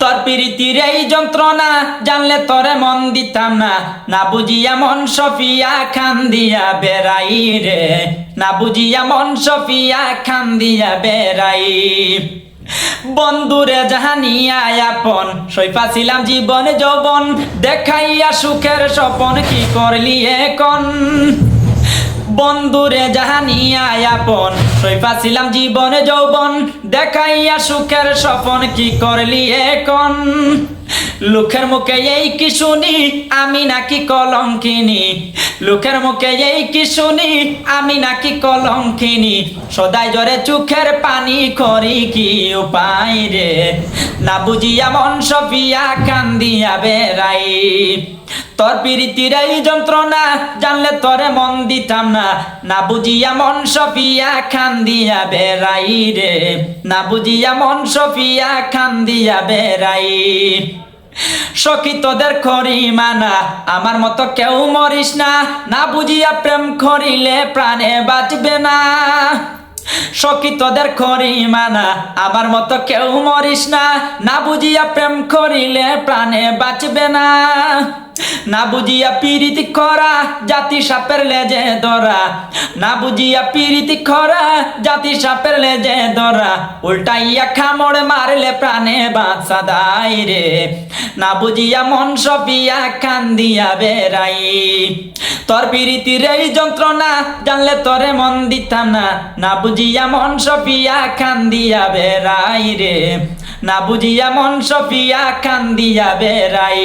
তোর প্রীতির এই যন্ত্রণা জানলে তোরে মন দিতাম না, না বুঝিয়া মন সফিয়া খান দিয়া বেড়াই রে, না বুঝিয়া মন সফিয়া খান দিয়া বেড়াই। বন্ধুরে জাহানিয়া আপন সইফাছিলাম জীবন যৌবন, দেখাইয়া সুখের স্বপন কি করলি এখন। বন্ধুরে জাহানিয়া আপন সইফাছিলাম জীবন যৌবন, দেখাইয়া সুখের স্বপন কি করলি এখন। লোকের মুখে এই কি শুনি আমি নাকি কলঙ্কিনী, লোকের মুখে এই কি শুনি আমি নাকি কলঙ্কিনী, সদাই জরে চোখের পানি করি কি উপায় রে, না বুঝিয়া মন সফিয়া কান্দিয়া বেড়াই। তোর প্রীতির এই যন্ত্রণা জানলে তোরে মন দিতাম না, না বুঝিয়া মন সফিয়া কান্দিয়া বেড়াই রে, না বুঝিয়া মন সফিয়া কান্দিয়া বেড়াই। সখী তোদের করি মানা আমার মতো কেউ মরিস না, না বুঝিয়া প্রেম করিলে প্রাণে বাঁচবে না। সখী তোদের করি মানা আমার মতো কেউ মরিস না, না বুঝিয়া প্রেম করিলে প্রাণে বাঁচবে না। না বুঝিয়া পীড়িতি করা জাতি সাপের লেজে ধরা, না বুঝিয়া পীড়িতি করা জাতি সাপের লেজে ধরা, উল্টাইয়া খামড় মারলে প্রাণে বাঁচা দায় রে, না বুঝিয়া মন সফিয়া কান্দিয়া বেড়াই। তোর প্রীতির এই যন্ত্রণা জানলে তোরে মন দিতাম না, না বুঝিয়া মন সফিয়া কান্দিয়া বেড়াই রে, না বুঝিয়া মন সফিয়া কান্দিয়া বেড়াই।